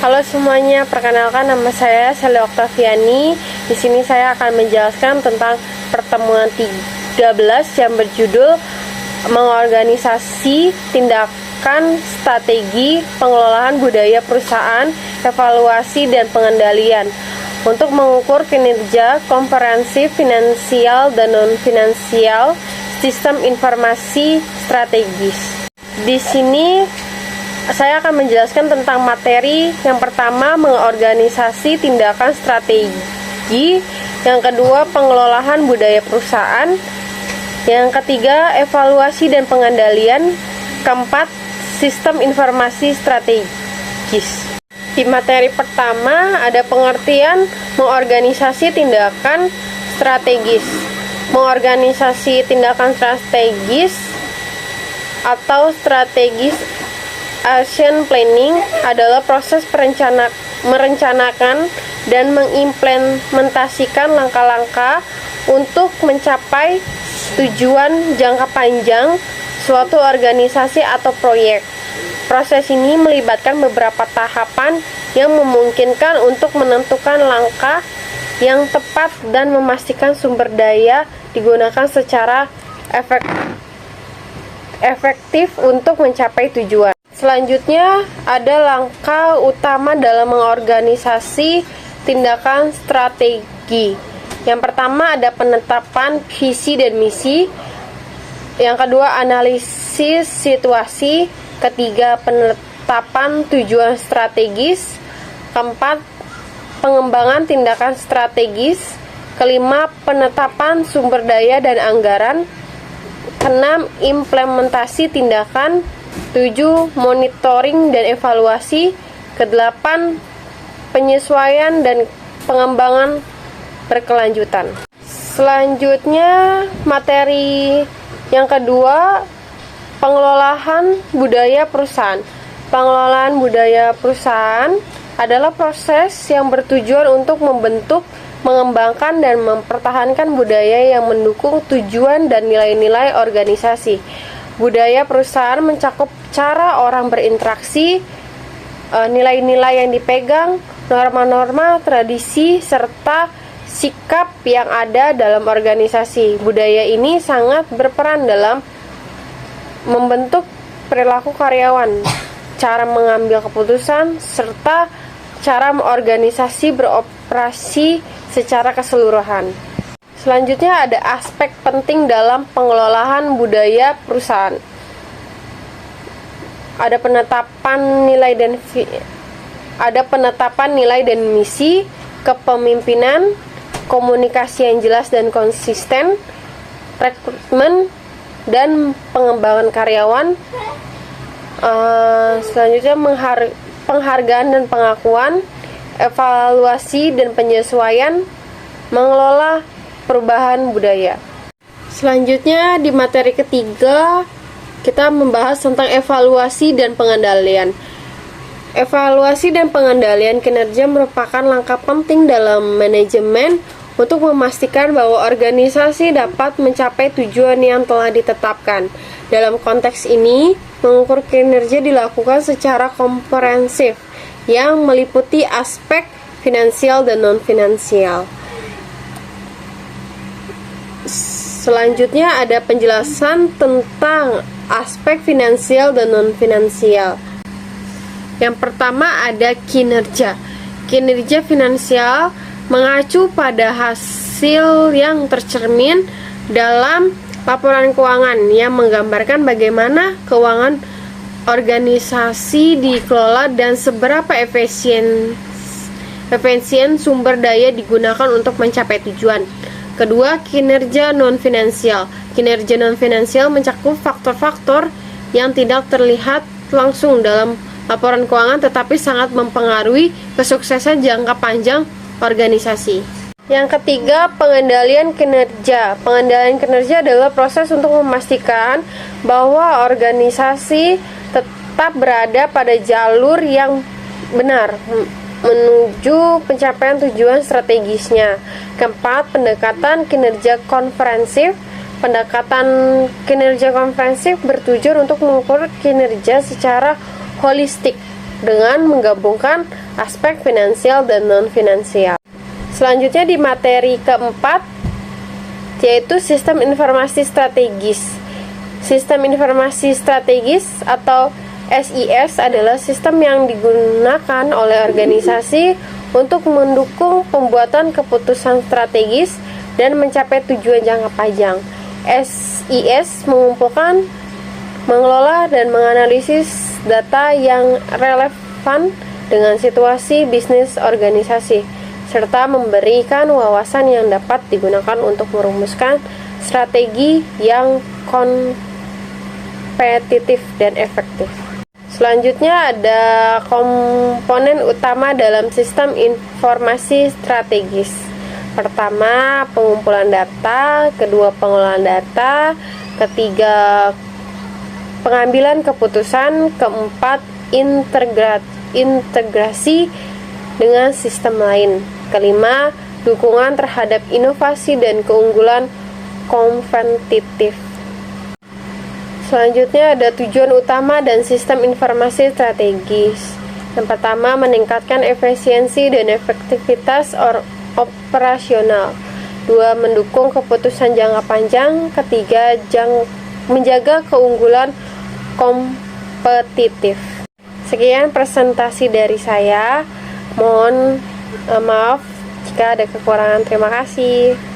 Halo semuanya, perkenalkan nama saya Sally Oktaviani. Di sini saya akan menjelaskan tentang pertemuan 13 yang berjudul Mengorganisasi Tindakan Strategi Pengelolaan Budaya Perusahaan, Evaluasi dan Pengendalian untuk mengukur kinerja komprehensif finansial dan non-finansial sistem informasi strategis. Di sini saya akan menjelaskan tentang materi. Yang pertama, mengorganisasi tindakan strategi. Yang kedua, pengelolaan budaya perusahaan. Yang ketiga, evaluasi dan pengendalian. Keempat, sistem informasi strategis. Di materi pertama ada pengertian mengorganisasi tindakan strategis. Mengorganisasi tindakan strategis atau strategis action planning adalah proses merencanakan dan mengimplementasikan langkah-langkah untuk mencapai tujuan jangka panjang suatu organisasi atau proyek. Proses ini melibatkan beberapa tahapan yang memungkinkan untuk menentukan langkah yang tepat dan memastikan sumber daya digunakan secara efektif untuk mencapai tujuan. Selanjutnya, ada langkah utama dalam mengorganisasi tindakan strategi. Yang pertama ada penetapan visi dan misi. Yang kedua, analisis situasi. Ketiga, penetapan tujuan strategis. Keempat, pengembangan tindakan strategis. Kelima, penetapan sumber daya dan anggaran. Keenam, implementasi tindakan. 7. Monitoring dan evaluasi. Ke-8. Penyesuaian dan pengembangan berkelanjutan. Selanjutnya, materi yang kedua, pengelolaan budaya perusahaan. Pengelolaan budaya perusahaan adalah proses yang bertujuan untuk membentuk, mengembangkan, dan mempertahankan budaya yang mendukung tujuan dan nilai-nilai organisasi. Budaya perusahaan mencakup cara orang berinteraksi, nilai-nilai yang dipegang, norma-norma, tradisi, serta sikap yang ada dalam organisasi. Budaya ini sangat berperan dalam membentuk perilaku karyawan, cara mengambil keputusan, serta cara organisasi beroperasi secara keseluruhan. Selanjutnya ada aspek penting dalam pengelolaan budaya perusahaan. Ada penetapan nilai dan misi, kepemimpinan, komunikasi yang jelas dan konsisten, rekrutmen dan pengembangan karyawan. Selanjutnya penghargaan dan pengakuan, evaluasi dan penyesuaian, mengelola perubahan budaya. Selanjutnya di materi ketiga kita membahas tentang evaluasi dan pengendalian. Evaluasi dan pengendalian kinerja merupakan langkah penting dalam manajemen untuk memastikan bahwa organisasi dapat mencapai tujuan yang telah ditetapkan. Dalam konteks ini, mengukur kinerja dilakukan secara komprehensif yang meliputi aspek finansial dan non-finansial. Selanjutnya ada penjelasan tentang aspek finansial dan non-finansial. Yang pertama ada kinerja. Kinerja finansial mengacu pada hasil yang tercermin dalam laporan keuangan yang menggambarkan bagaimana keuangan organisasi dikelola dan seberapa efisien sumber daya digunakan untuk mencapai tujuan. Kedua, kinerja non-finansial. Kinerja non-finansial mencakup faktor-faktor yang tidak terlihat langsung dalam laporan keuangan tetapi sangat mempengaruhi kesuksesan jangka panjang organisasi. Yang ketiga, pengendalian kinerja. Pengendalian kinerja adalah proses untuk memastikan bahwa organisasi tetap berada pada jalur yang benar menuju pencapaian tujuan strategisnya. Keempat, pendekatan kinerja komprehensif. Pendekatan kinerja komprehensif bertujuan untuk mengukur kinerja secara holistik dengan menggabungkan aspek finansial dan non-finansial. Selanjutnya di materi keempat, yaitu sistem informasi strategis. Sistem informasi strategis atau SIS adalah sistem yang digunakan oleh organisasi untuk mendukung pembuatan keputusan strategis dan mencapai tujuan jangka panjang. SIS mengumpulkan, mengelola, dan menganalisis data yang relevan dengan situasi bisnis organisasi, serta memberikan wawasan yang dapat digunakan untuk merumuskan strategi yang kompetitif dan efektif. Selanjutnya ada komponen utama dalam sistem informasi strategis. Pertama, pengumpulan data, kedua, pengolahan data, ketiga, pengambilan keputusan, keempat, integrasi dengan sistem lain, kelima, dukungan terhadap inovasi dan keunggulan kompetitif. Selanjutnya ada tujuan utama dan sistem informasi strategis. Yang pertama, meningkatkan efisiensi dan efektivitas operasional. Dua, mendukung keputusan jangka panjang. Ketiga, menjaga keunggulan kompetitif. Sekian presentasi dari saya. Mohon maaf jika ada kekurangan. Terima kasih.